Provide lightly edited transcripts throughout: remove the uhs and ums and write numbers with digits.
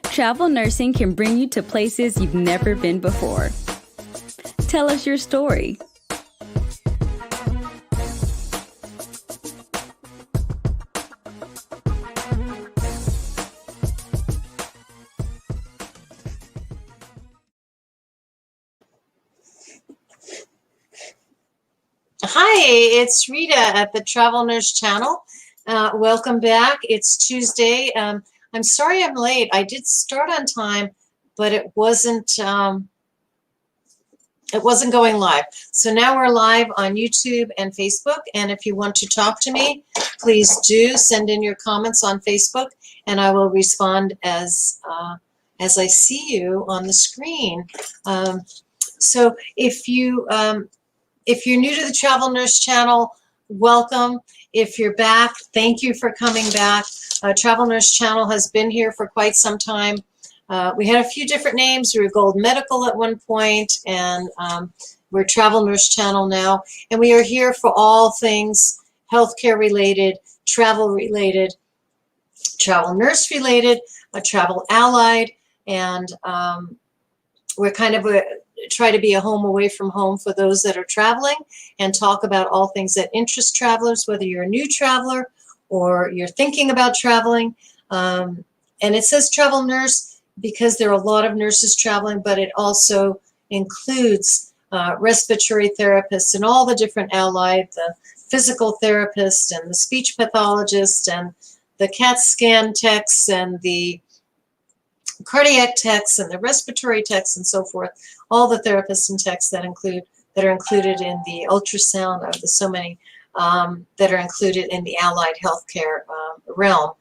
Travel nursing can bring you to places you've never been before. Tell us your story. Hi, it's Rita at the Travel Nurse Channel. Welcome back. It's Tuesday. I'm sorry I'm late. I did start on time, but it wasn't going live. So now we're live on YouTube and Facebook. And if you want to talk to me, please do send in your comments on Facebook, and I will respond as I see you on the screen. So if you're new to the Travel Nurse Channel, welcome. If you're back, thank you for coming back. Travel Nurse Channel has been here for quite some time. We had a few different names. We were Gold Medical at one point, and we're Travel Nurse Channel now. And we are here for all things healthcare related, travel related, travel nurse related, travel allied, and we're kind of try to be a home away from home for those that are traveling, and talk about all things that interest travelers, whether you're a new traveler or you're thinking about traveling. And it says travel nurse because there are a lot of nurses traveling, but it also includes respiratory therapists and all the different allied, the physical therapist and the speech pathologist and the CAT scan techs and the cardiac techs and the respiratory techs and so forth, all the therapists and techs that are included in the ultrasound, of the so many that are included in the allied healthcare realm.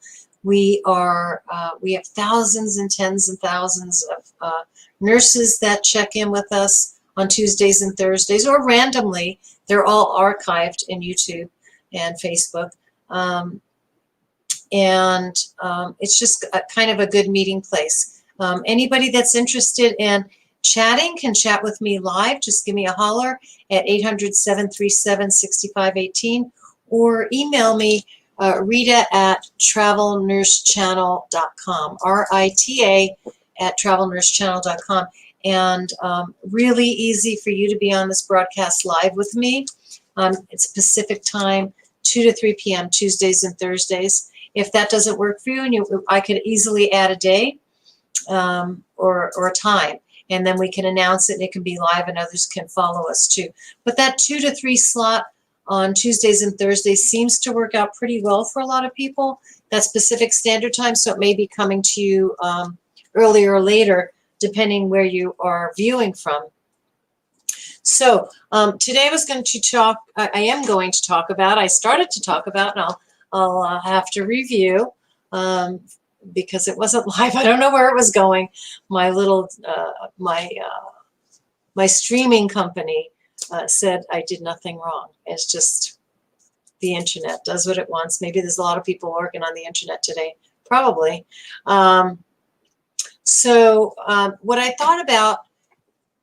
We have thousands and tens and thousands of nurses that check in with us on Tuesdays and Thursdays, or randomly. They're all archived in YouTube and Facebook. It's just kind of a good meeting place. Anybody that's interested in chatting can chat with me live. Just give me a holler at 800-737-6518, or email me Rita at travelnursechannel.com, RITA at travelnursechannel.com. And really easy for you to be on this broadcast live with me. It's Pacific time, 2 to 3 p.m. Tuesdays and Thursdays. If that doesn't work for you, and I could easily add a day or a time, and then we can announce it, and it can be live, and others can follow us too. But that 2 to 3 slot on Tuesdays and Thursdays seems to work out pretty well for a lot of people. That's Pacific Standard Time, so it may be coming to you earlier or later, depending where you are viewing from. So today I am going to talk about, I started to talk about, and I'll have to review because it wasn't live. I don't know where it was going. My little, my streaming company said I did nothing wrong. It's just the internet does what it wants. Maybe there's a lot of people working on the internet today, probably. So what I thought about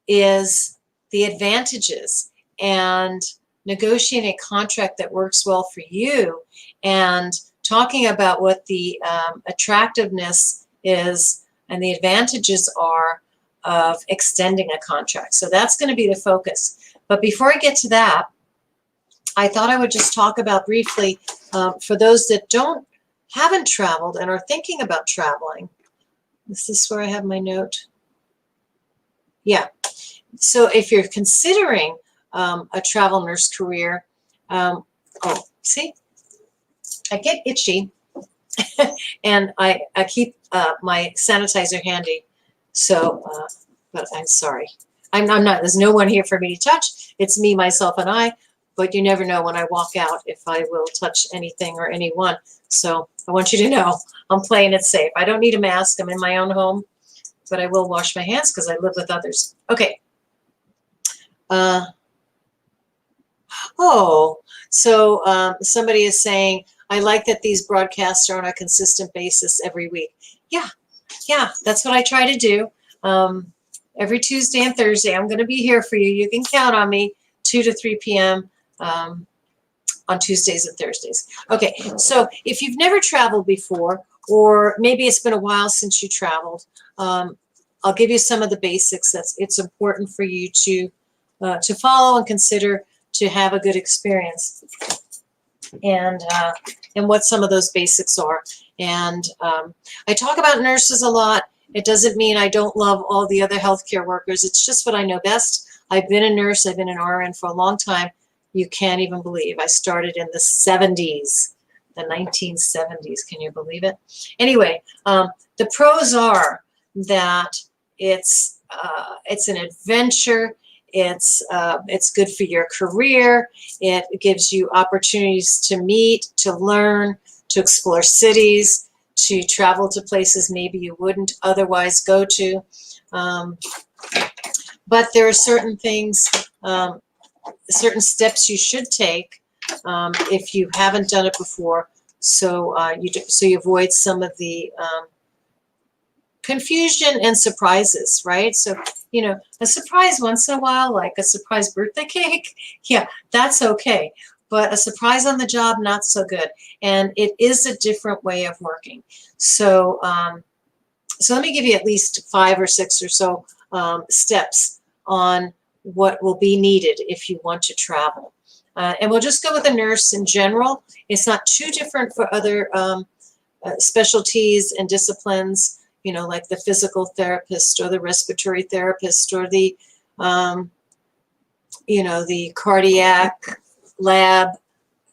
is the advantages and negotiating a contract that works well for you, and talking about what the attractiveness is and the advantages are of extending a contract. So that's going to be the focus. But before I get to that, I thought I would just talk about briefly for those that haven't traveled and are thinking about traveling. Is this where I have my note? Yeah. So if you're considering a travel nurse career, oh, see, I get itchy, and I keep my sanitizer handy. So, but I'm sorry. I'm not, there's no one here for me to touch. It's me, myself, and I. But you never know when I walk out if I will touch anything or anyone. So I want you to know I'm playing it safe. I don't need a mask. I'm in my own home, but I will wash my hands because I live with others. Okay. So somebody is saying, I like that these broadcasts are on a consistent basis every week. Yeah, that's what I try to do. Every Tuesday and Thursday, I'm going to be here for you. You can count on me, 2 to 3 p.m. On Tuesdays and Thursdays. Okay, so if you've never traveled before, or maybe it's been a while since you traveled. I'll give you some of the basics. It's important for you to follow and consider to have a good experience, and what some of those basics are. And I talk about nurses a lot. It doesn't mean I don't love all the other healthcare workers. It's just what I know best. I've been a nurse. I've been an RN for a long time. You can't even believe. I started in the 70s, the 1970s. Can you believe it? Anyway, the pros are that it's an adventure. It's good for your career. It gives you opportunities to meet, to learn, to explore cities, to travel to places maybe you wouldn't otherwise go to. But there are certain things, certain steps you should take if you haven't done it before, so you avoid some of the confusion and surprises, right? So, you know, a surprise once in a while, like a surprise birthday cake, yeah, that's okay. But a surprise on the job, not so good. And it is a different way of working. So, so let me give you at least 5 or 6 or so steps on what will be needed if you want to travel. And we'll just go with a nurse in general. It's not too different for other specialties and disciplines, you know, like the physical therapist or the respiratory therapist or the, you know, the cardiac lab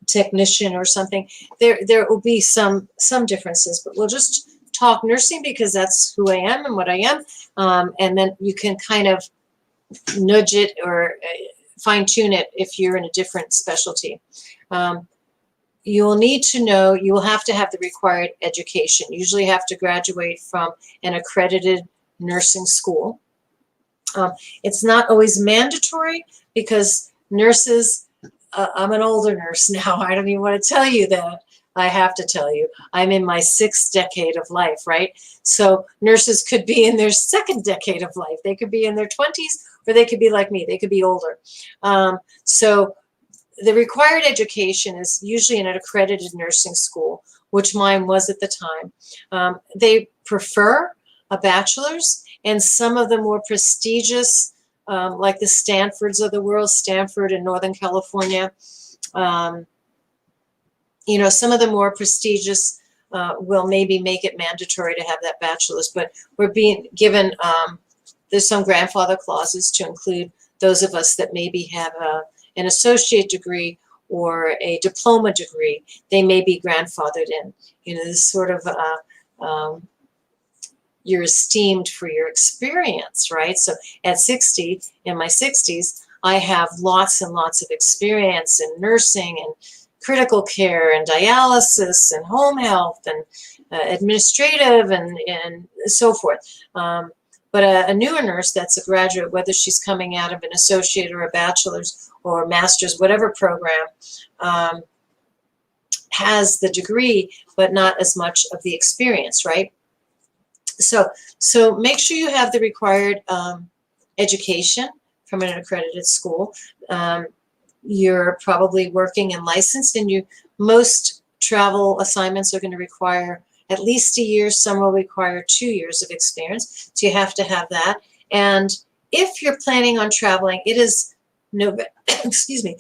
technician or something. There will be some differences, but we'll just talk nursing because that's who I am and what I am. And then you can kind of nudge it or fine tune it if you're in a different specialty. You'll need to know, you will have to have the required education. You usually have to graduate from an accredited nursing school. It's not always mandatory because nurses, I'm an older nurse now. I don't even want to tell you that. I have to tell you, I'm in my 6th decade of life, right? So nurses could be in their 2nd decade of life. They could be in their 20s, or they could be like me. They could be older. So the required education is usually in an accredited nursing school, which mine was at the time. They prefer a bachelor's, and some of the more prestigious, like the Stanfords of the world, Stanford in Northern California, you know, some of the more prestigious will maybe make it mandatory to have that bachelor's, but we're being given, there's some grandfather clauses to include those of us that maybe have an associate degree or a diploma degree. They may be grandfathered in. You know, this sort of, you're esteemed for your experience, right? So at 60, in my 60s, I have lots and lots of experience in nursing and critical care and dialysis and home health and administrative and so forth. But a newer nurse that's a graduate, whether she's coming out of an associate or a bachelor's or a master's, whatever program, has the degree, but not as much of the experience, right? So make sure you have the required education from an accredited school. You're probably working and licensed, and most travel assignments are going to require at least a year. Some will require 2 years of experience, so you have to have that. And if you're planning on traveling, it is November, excuse me,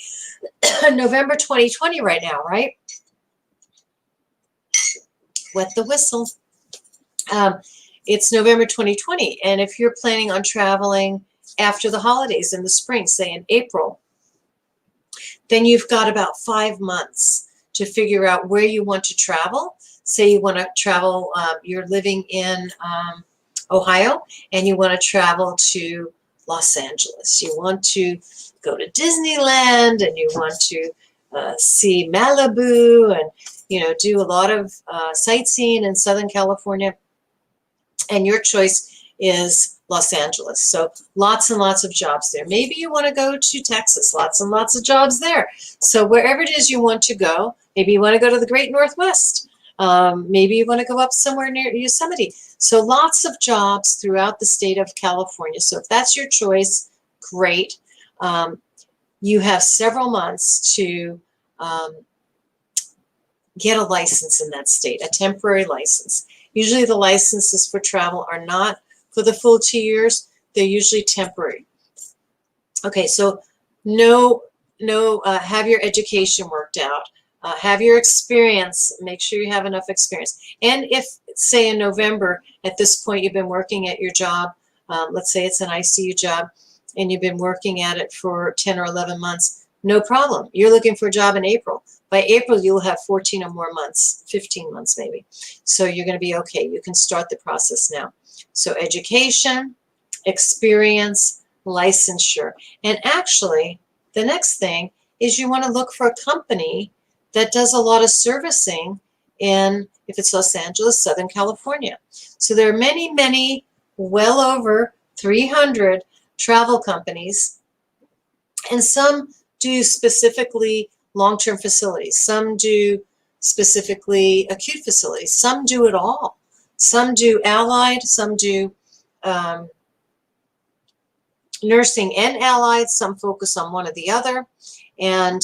November 2020 right now, right? Wet the whistle. It's November 2020, and if you're planning on traveling after the holidays in the spring, say in April, then you've got about 5 months to figure out where you want to travel. Say you want to travel, you're living in Ohio, and you want to travel to Los Angeles. You want to go to Disneyland, and you want to see Malibu, and you know, do a lot of sightseeing in Southern California. And your choice is Los Angeles. So lots and lots of jobs there. Maybe you want to go to Texas, lots and lots of jobs there. So wherever it is you want to go, maybe you want to go to the Great Northwest. Maybe you want to go up somewhere near Yosemite. So lots of jobs throughout the state of California. So if that's your choice, great. You have several months to get a license in that state, a temporary license. Usually the licenses for travel are not for the full 2 years. They're usually temporary. Okay, so have your education worked out. Have your experience. Make sure you have enough experience. And if, say, in November, at this point, you've been working at your job, let's say it's an ICU job, and you've been working at it for 10 or 11 months, no problem. You're looking for a job in April. By April, you'll have 14 or more months, 15 months maybe. So you're going to be okay. You can start the process now. So education, experience, licensure. And actually, the next thing is you want to look for a company that does a lot of servicing in, if it's Los Angeles, Southern California. So there are many, many, well over 300 travel companies, and some do specifically long-term facilities. Some do specifically acute facilities. Some do it all. Some do allied, some do nursing and allied, some focus on one or the other. And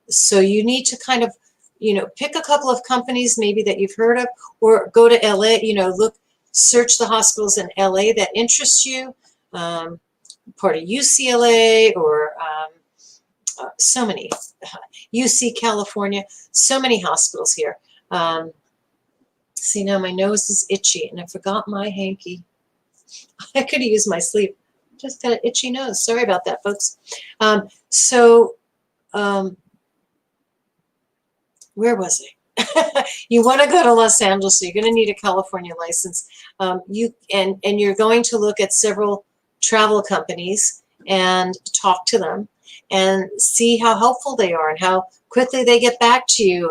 so you need to kind of, pick a couple of companies maybe that you've heard of, or go to LA, search the hospitals in LA that interest you, part of UCLA or so many, UC California, so many hospitals here. See, now my nose is itchy and I forgot my hanky. I could have used my sleeve. Just got an itchy nose. Sorry about that, folks. Where was I? You want to go to Los Angeles, so you're going to need a California license. And you're going to look at several travel companies and talk to them and see how helpful they are and how quickly they get back to you,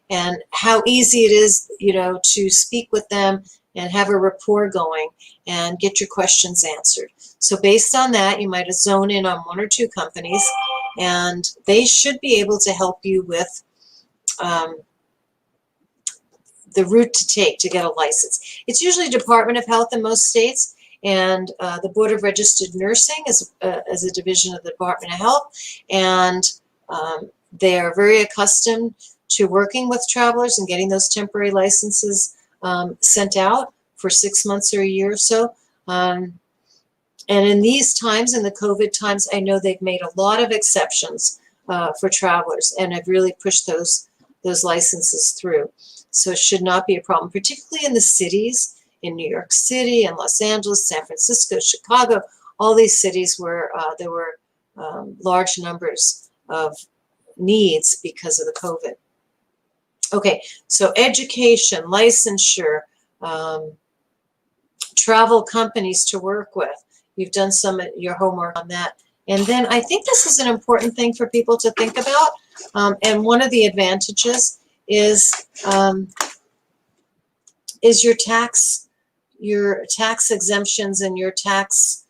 and how easy it is, to speak with them and have a rapport going and get your questions answered. So based on that, you might zone in on one or two companies, and they should be able to help you with the route to take to get a license. It's usually Department of Health in most states, and the Board of Registered Nursing is a division of the Department of Health, and they are very accustomed to working with travelers and getting those temporary licenses sent out for 6 months or a year or so. And in these times, in the COVID times, I know they've made a lot of exceptions for travelers and have really pushed those licenses through. So it should not be a problem, particularly in the cities, in New York City and Los Angeles, San Francisco, Chicago, all these cities where there were large numbers of needs because of the COVID. Okay, so education, licensure, travel companies to work with. You've done some of your homework on that. And then I think this is an important thing for people to think about. And one of the advantages is your tax exemptions and your tax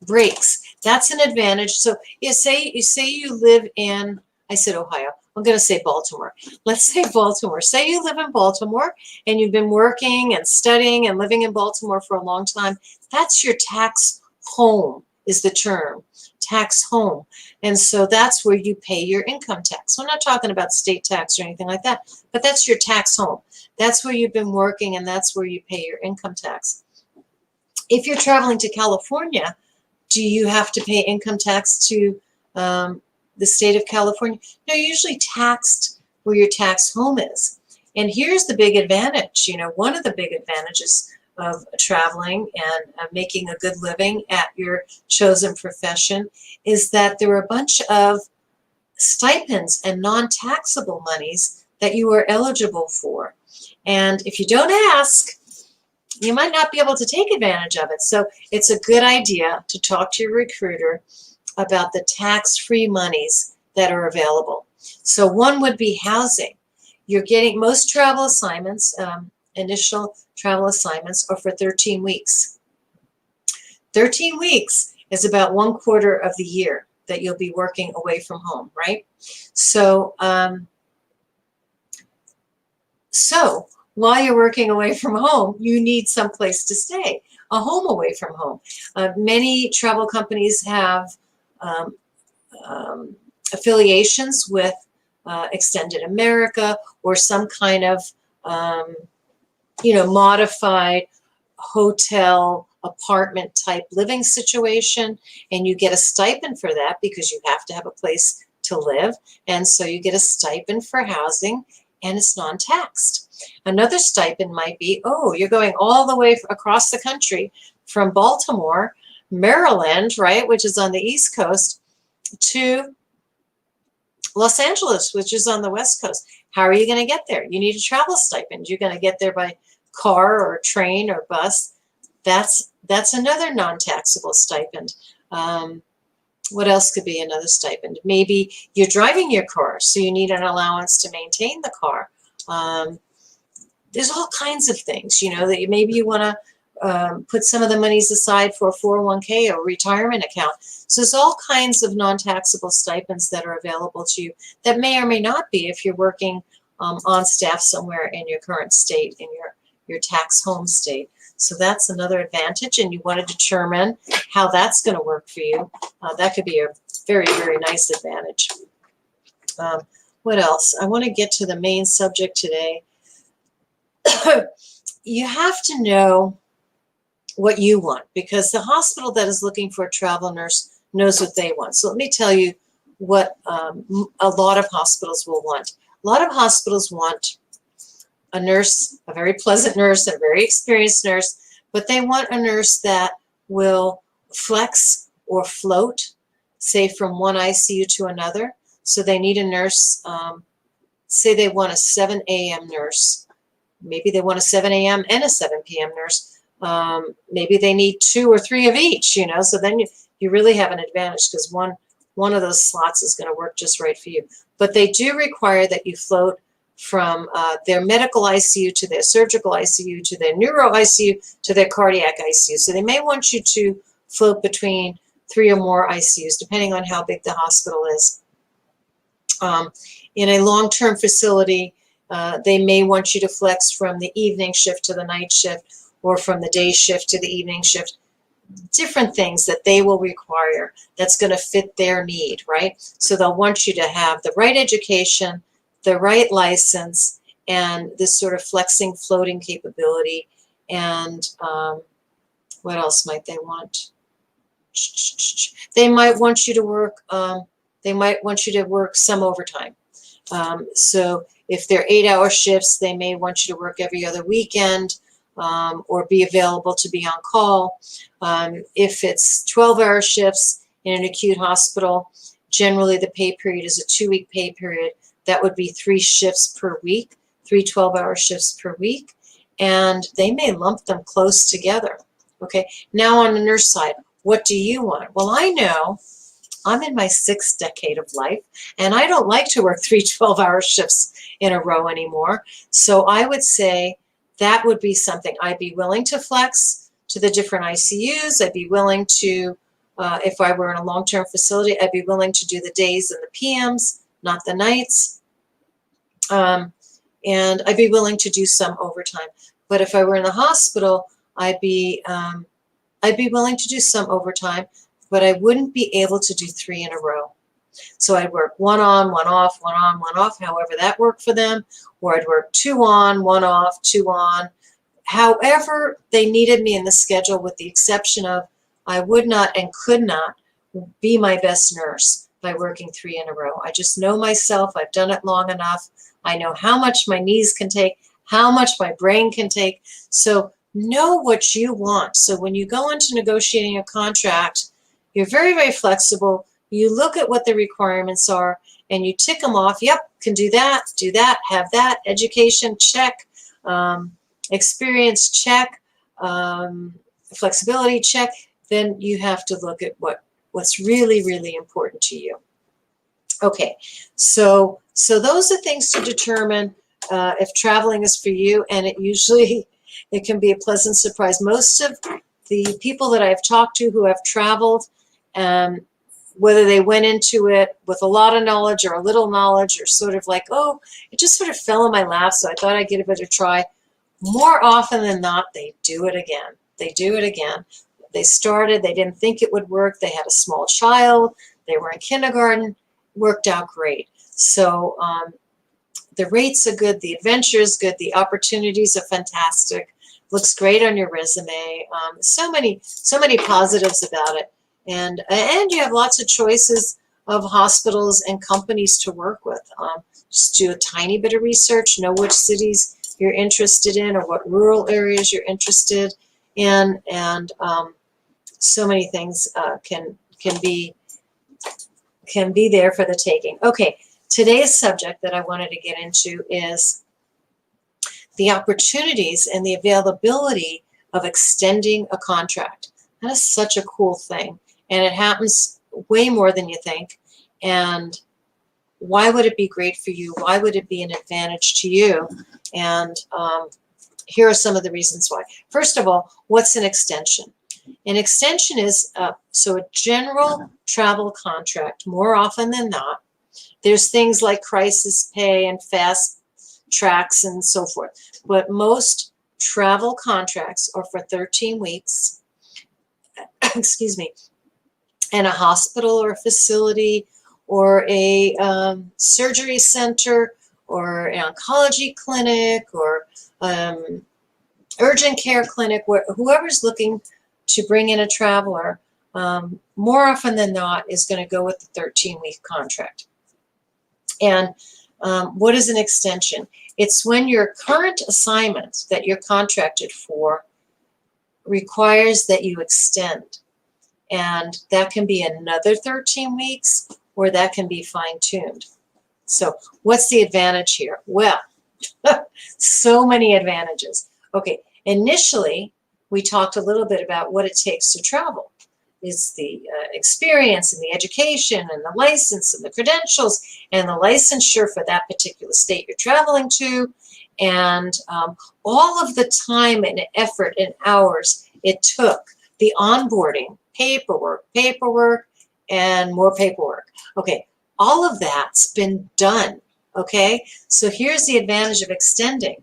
breaks. That's an advantage. So you say you live in, I said Ohio. I'm going to say Baltimore. Let's say Baltimore. Say you live in Baltimore and you've been working and studying and living in Baltimore for a long time. That's your tax home is the term, tax home. And so that's where you pay your income tax. We're not talking about state tax or anything like that, but that's your tax home. That's where you've been working, and that's where you pay your income tax. If you're traveling to California, do you have to pay income tax to the state of California? No, you're usually taxed where your tax home is. And here's the big advantage. One of the big advantages of traveling and making a good living at your chosen profession is that there are a bunch of stipends and non-taxable monies that you are eligible for. And if you don't ask, you might not be able to take advantage of it. So it's a good idea to talk to your recruiter about the tax-free monies that are available. So one would be housing. You're getting most travel assignments, initial travel assignments are for 13 weeks. 13 weeks is about 1/4 of the year that you'll be working away from home, right? So, while you're working away from home, you need some place to stay, a home away from home. Many travel companies have affiliations with Extended America or some kind of, modified hotel apartment type living situation, and you get a stipend for that because you have to have a place to live, and so you get a stipend for housing, and it's non-taxed. Another stipend might be, oh, you're going all the way across the country from Baltimore, Maryland, right, which is on the East Coast, to Los Angeles, which is on the West Coast. How are you going to get there? You need a travel stipend. You're going to get there by car or train or bus. That's another non-taxable stipend. What else could be another stipend? Maybe you're driving your car, so you need an allowance to maintain the car. There's all kinds of things, that maybe you want to put some of the monies aside for a 401k or retirement account. So there's all kinds of non-taxable stipends that are available to you that may or may not be if you're working on staff somewhere in your current state, in your tax home state. So that's another advantage, and you want to determine how that's going to work for you. That could be a very, very nice advantage. What else? I want to get to the main subject today. You have to know what you want, because the hospital that is looking for a travel nurse knows what they want. So let me tell you what a lot of hospitals will want. A lot of hospitals want a nurse, a very pleasant nurse, a very experienced nurse, but they want a nurse that will flex or float, say from one ICU to another. So they need a nurse, say they want a 7 a.m. nurse. Maybe they want a 7 a.m. and a 7 p.m. nurse. Maybe they need 2 or 3 of each, so then you really have an advantage, because one of those slots is going to work just right for you. But they do require that you float from their medical ICU to their surgical ICU to their neuro ICU to their cardiac ICU. So they may want you to float between 3 or more ICUs, depending on how big the hospital is. In a long-term facility, they may want you to flex from the evening shift to the night shift, or from the day shift to the evening shift. Different things that they will require that's going to fit their need, right? So they'll want you to have the right education, the right license, and this sort of flexing, floating capability. And what else might they want? They might want you to work. They might want you to work some overtime. So if they're 8-hour shifts, they may want you to work every other weekend, or be available to be on call. If it's 12-hour shifts in an acute hospital, generally the pay period is a 2-week pay period. That would be 3 shifts per week, 3 12-hour shifts per week, and they may lump them close together. Okay, now on the nurse side, what do you want? Well, I know I'm in my 6th decade of life, and I don't like to work 3 12-hour shifts in a row anymore. So I would say that would be something I'd be willing to flex to the different ICUs. I'd be willing to, if I were in a long-term facility, I'd be willing to do the days and the PMs, not the nights. And I'd be willing to do some overtime. But if I were in the hospital, I'd be willing to do some overtime, but I wouldn't be able to do 3 in a row. So I'd work 1 on, 1 off, 1 on, 1 off, however that worked for them, or I'd work 2 on, 1 off, 2 on. However they needed me in the schedule, with the exception of I would not and could not be my best nurse by working 3 in a row. I just know myself. I've done it long enough. I know how much my knees can take, how much my brain can take. So know what you want. So when you go into negotiating a contract, you're very, very flexible. You look at what the requirements are and you tick them off. Yep, can do that, have that. Education, check. Experience, check. Flexibility, check. Then you have to look at what's really, really important to you. Okay, so those are things to determine if traveling is for you, and it can be a pleasant surprise. Most of the people that I've talked to who have traveled, whether they went into it with a lot of knowledge or a little knowledge, or sort of like, oh, it just sort of fell in my lap, so I thought I'd give it a try. More often than not, they do it again. They do it again. They started, they didn't think it would work. They had a small child. They were in kindergarten. worked out great. So the rates are good, the adventure is good, the opportunities are fantastic. Looks great on your resume. So many positives about it, and you have lots of choices of hospitals and companies to work with. Just do a tiny bit of research, know which cities you're interested in or what rural areas you're interested in, and so many things can be there for the taking. Okay, today's subject that I wanted to get into is the opportunities and the availability of extending a contract. That is such a cool thing, and it happens way more than you think. And why would it be great for you? Why would it be an advantage to you? And here are some of the reasons why. First of all, what's an extension? An extension is so a general travel contract. More often than not, there's things like crisis pay and fast tracks and so forth. But most travel contracts are for 13 weeks, excuse me, and a hospital or a facility or a surgery center or an oncology clinic or urgent care clinic, whoever's looking to bring in a traveler, more often than not is going to go with the 13-week contract. And what is an extension? It's when your current assignment that you're contracted for requires that you extend. And that can be another 13 weeks, or that can be fine-tuned. So what's the advantage here? Well, so many advantages. Okay, initially, we talked a little bit about what it takes to travel. It's the experience and the education and the license and the credentials and the licensure for that particular state you're traveling to, and all of the time and effort and hours it took, the onboarding, paperwork, and more paperwork. Okay, all of that's been done, okay? So here's the advantage of extending.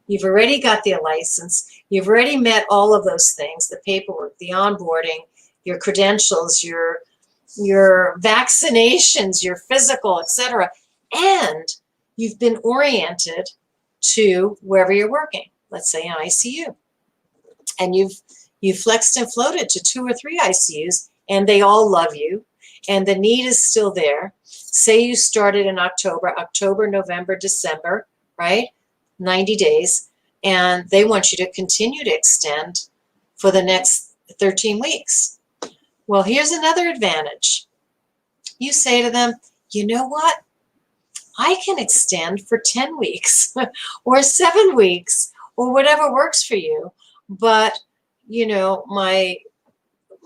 You've already got the license. You've already met all of those things, the paperwork, the onboarding, your credentials, your vaccinations, your physical, etc. And you've been oriented to wherever you're working, let's say an ICU. And you've flexed and floated to 2 or 3 ICUs, and they all love you, and the need is still there. Say you started in October, November, December, right? 90 days, and they want you to continue to extend for the next 13 weeks. Well, here's another advantage. You say to them, you know what? I can extend for 10 weeks or 7 weeks or whatever works for you. But, you know, my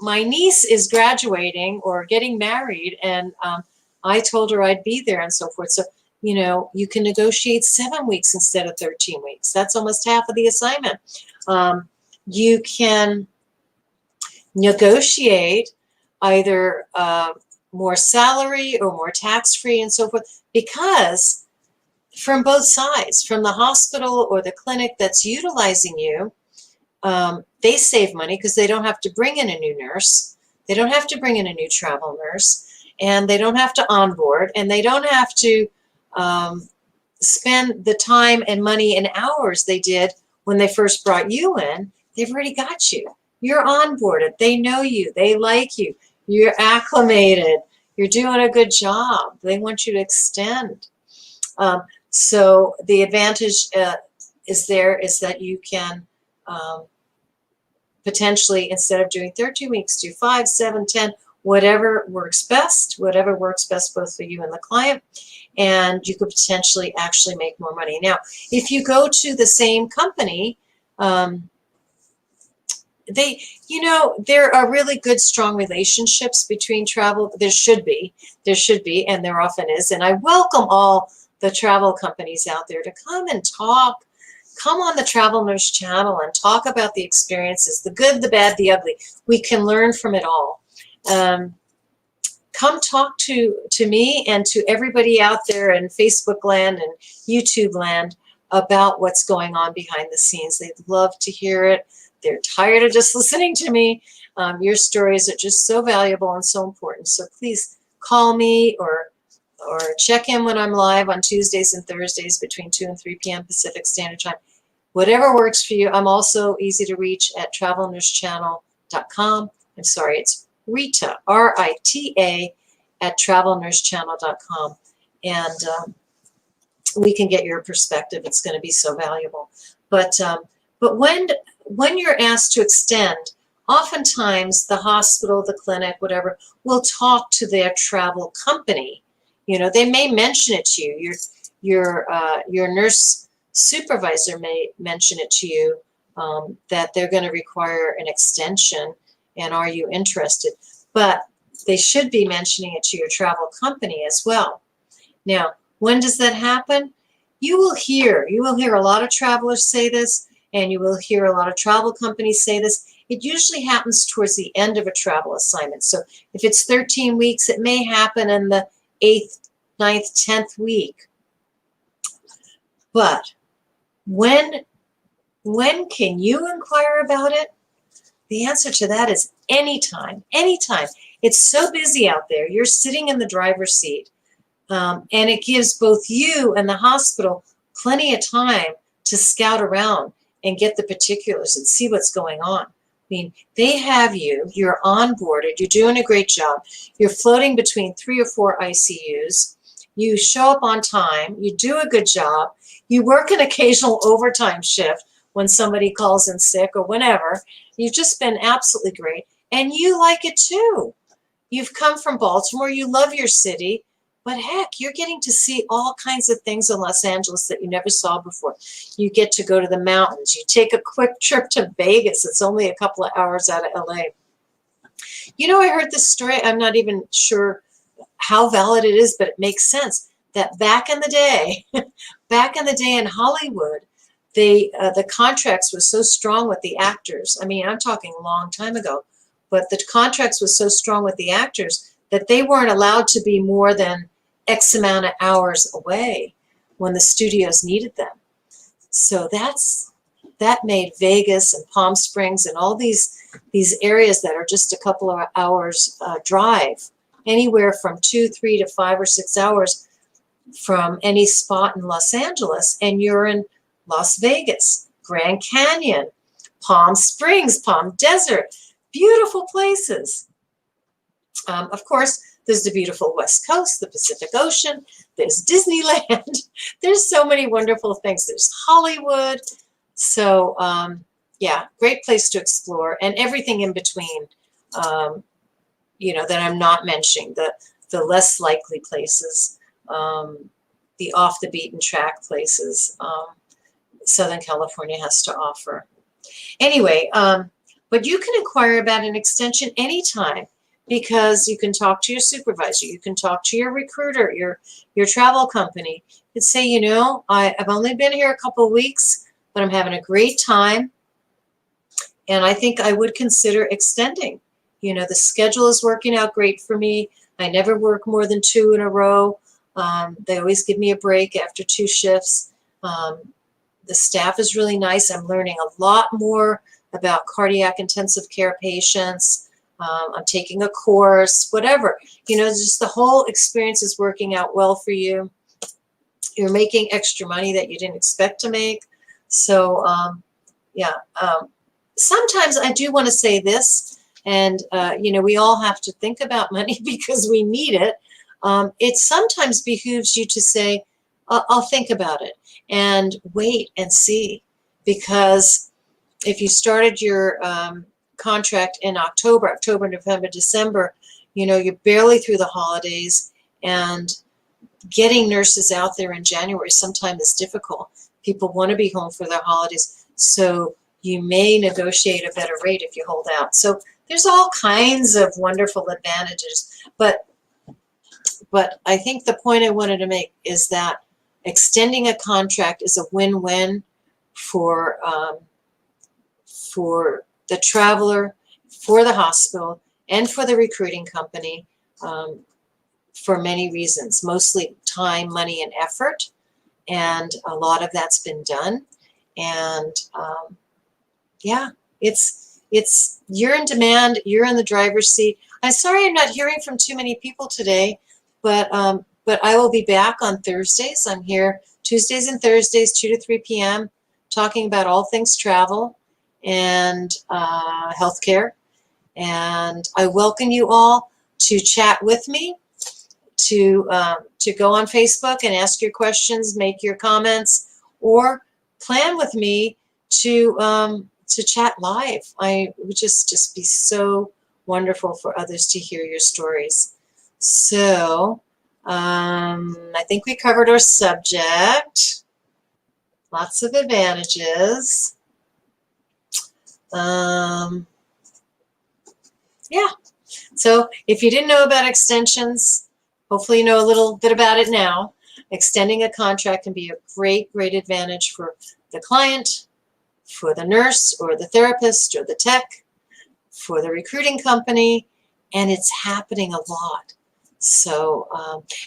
niece is graduating or getting married, and I told her I'd be there and so forth. So, you know, you can negotiate 7 weeks instead of 13 weeks. That's almost half of the assignment. You can negotiate either more salary or more tax-free and so forth, because from both sides, from the hospital or the clinic that's utilizing you, they save money because they don't have to bring in a new nurse. They don't have to bring in a new travel nurse, and they don't have to onboard, and they don't have to spend the time and money and hours they did when they first brought you in. They've already got you. You're onboarded. They know you. They like you. You're acclimated. You're doing a good job. They want you to extend. So the advantage is that you can potentially, instead of doing 13 weeks, do 5, 7, 10, whatever works best both for you and the client, and you could potentially actually make more money. Now, if you go to the same company, there are really good, strong relationships between travel. There should be, and there often is. And I welcome all the travel companies out there to come and talk. Come on the Travel Nurse channel and talk about the experiences, the good, the bad, the ugly. We can learn from it all. Come talk to me and to everybody out there in Facebook land and YouTube land about what's going on behind the scenes. They'd love to hear it. They're tired of just listening to me. Your stories are just so valuable and so important. So please call me or or check in when I'm live on Tuesdays and Thursdays between 2 and 3 p.m. Pacific Standard Time. Whatever works for you. I'm also easy to reach at travelnursechannel.com. I'm sorry, it's Rita, R-I-T-A, at travelnursechannel.com. And we can get your perspective. It's going to be so valuable. But when you're asked to extend, oftentimes the hospital, the clinic, whatever, will talk to their travel company. You know, they may mention it to you. Your nurse supervisor may mention it to you, that they're going to require an extension, and are you interested? But they should be mentioning it to your travel company as well. Now, when does that happen? You will hear a lot of travelers say this, and you will hear a lot of travel companies say this. It usually happens towards the end of a travel assignment. So if it's 13 weeks, it may happen in the 8th, 9th, 10th week. But when can you inquire about it? The answer to that is anytime, anytime. It's so busy out there. You're sitting in the driver's seat. And it gives both you and the hospital plenty of time to scout around and get the particulars and see what's going on. I mean, they have you, you're onboarded, you're doing a great job, you're floating between 3 or 4 ICUs, you show up on time, you do a good job, you work an occasional overtime shift when somebody calls in sick or whenever. You've just been absolutely great, and you like it too. You've come from Baltimore, you love your city, but heck, you're getting to see all kinds of things in Los Angeles that you never saw before. You get to go to the mountains. You take a quick trip to Vegas. It's only a couple of hours out of LA. You know, I heard this story. I'm not even sure how valid it is, but it makes sense that back in the day in Hollywood, the contracts were so strong with the actors. I mean, I'm talking a long time ago, but the contracts were so strong with the actors that they weren't allowed to be more than X amount of hours away when the studios needed them. So that made Vegas and Palm Springs and all these areas that are just a couple of hours drive, anywhere from 2, 3 to 5 or 6 hours from any spot in Los Angeles, and you're in Las Vegas, Grand Canyon, Palm Springs, Palm Desert, beautiful places. Of course, there's the beautiful West Coast, the Pacific Ocean, there's Disneyland, there's so many wonderful things. There's Hollywood. So, yeah, great place to explore, and everything in between, you know, that I'm not mentioning, the less likely places, the off the beaten track places Southern California has to offer. Anyway, but you can inquire about an extension anytime, because you can talk to your supervisor, you can talk to your recruiter, your travel company. You could say, you know, I've only been here a couple of weeks, but I'm having a great time, and I think I would consider extending. You know, the schedule is working out great for me. I never work more than 2 in a row. They always give me a break after 2 shifts. The staff is really nice. I'm learning a lot more about cardiac intensive care patients. I'm taking a course, whatever. You know, just the whole experience is working out well for you. You're making extra money that you didn't expect to make. So, yeah. Sometimes I do want to say this, and, you know, we all have to think about money because we need it. It sometimes behooves you to say, I'll think about it, and wait and see. Because if you started your contract in October, November, December, you know, you're barely through the holidays, and getting nurses out there in January sometimes is difficult. People want to be home for their holidays, so you may negotiate a better rate if you hold out. So there's all kinds of wonderful advantages, but I think the point I wanted to make is that extending a contract is a win-win for the traveler, for the hospital, and for the recruiting company, for many reasons, mostly time, money, and effort. And a lot of that's been done. And yeah, it's you're in demand, you're in the driver's seat. I'm sorry I'm not hearing from too many people today, but But I will be back on Thursdays. I'm here Tuesdays and Thursdays, 2 to 3 p.m., talking about all things travel and healthcare. And I welcome you all to chat with me, to go on Facebook and ask your questions, make your comments, or plan with me to chat live. It would just be so wonderful for others to hear your stories. So I think we covered our subject. Lots of advantages. Yeah. So if you didn't know about extensions, hopefully you know a little bit about it now. Extending a contract can be a great, great advantage for the client, for the nurse or the therapist or the tech, for the recruiting company, and it's happening a lot. So,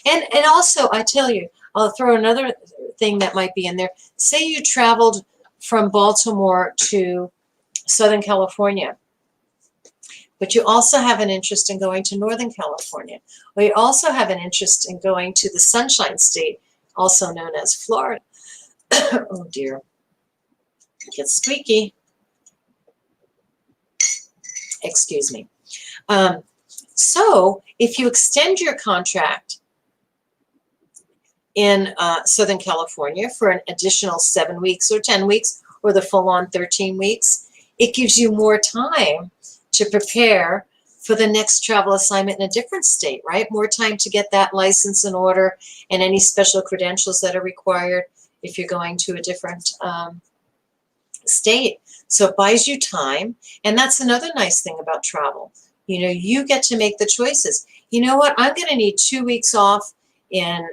and also, I tell you, I'll throw another thing that might be in there. Say you traveled from Baltimore to Southern California, but you also have an interest in going to Northern California, or you also have an interest in going to the Sunshine State, also known as Florida. Oh dear, it gets squeaky. Excuse me. So if you extend your contract in Southern California for an additional 7 weeks or 10 weeks or the full-on 13 weeks, it gives you more time to prepare for the next travel assignment in a different state, right? More time to get that license in order and any special credentials that are required if you're going to a different state. So it buys you time. And that's another nice thing about travel. You know, you get to make the choices. You know what? I'm going to need 2 weeks off in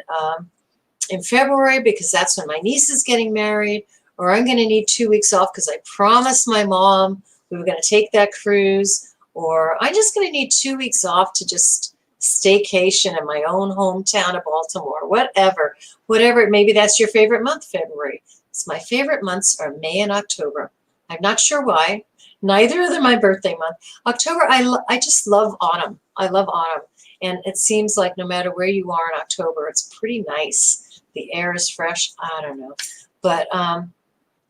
February because that's when my niece is getting married, or I'm going to need 2 weeks off because I promised my mom we were going to take that cruise, or I'm just going to need 2 weeks off to just staycation in my own hometown of Baltimore, whatever. Maybe that's your favorite month, February. My favorite months are May and October. I'm not sure why. Neither of them my birthday month. October, I just love autumn. I love autumn. And it seems like no matter where you are in October, it's pretty nice. The air is fresh. I don't know. But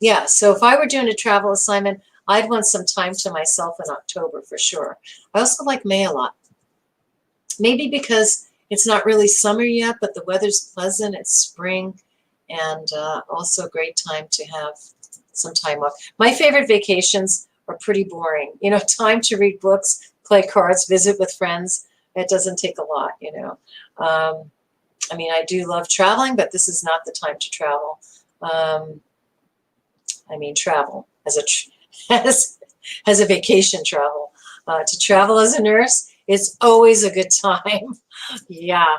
yeah, so if I were doing a travel assignment, I'd want some time to myself in October for sure. I also like May a lot. Maybe because it's not really summer yet, but the weather's pleasant. It's spring. And also a great time to have some time off. My favorite vacations are pretty boring. You know, time to read books, play cards, visit with friends. It doesn't take a lot, you know. I mean, I do love traveling, but this is not the time to travel. I mean, travel as a vacation travel. To travel as a nurse, it's always a good time. Yeah.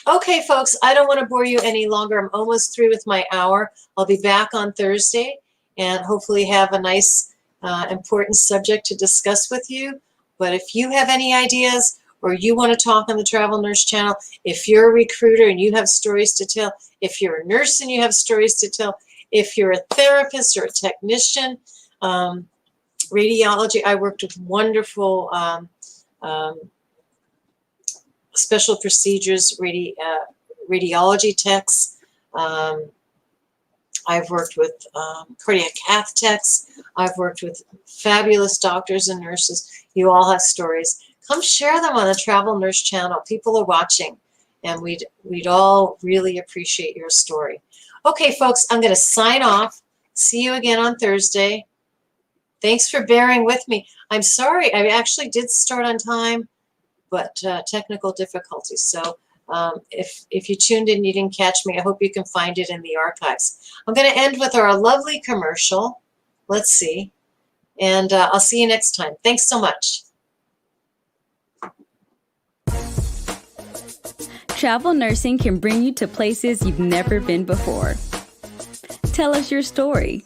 Okay, folks, I don't want to bore you any longer. I'm almost through with my hour. I'll be back on Thursday and hopefully have a nice, important subject to discuss with you. But if you have any ideas or you want to talk on the Travel Nurse channel, if you're a recruiter and you have stories to tell, if you're a nurse and you have stories to tell, if you're a therapist or a technician, radiology, I worked with wonderful special procedures, radiology techs. I've worked with cardiac cath techs. I've worked with fabulous doctors and nurses. You all have stories. Come share them on the Travel Nurse channel. People are watching, and we'd all really appreciate your story. Okay, folks, I'm going to sign off. See you again on Thursday. Thanks for bearing with me. I'm sorry, I actually did start on time, but technical difficulties. So if you tuned in, you didn't catch me, I hope you can find it in the archives. I'm going to end with our lovely commercial. Let's see. And I'll see you next time. Thanks so much. Travel nursing can bring you to places you've never been before. Tell us your story.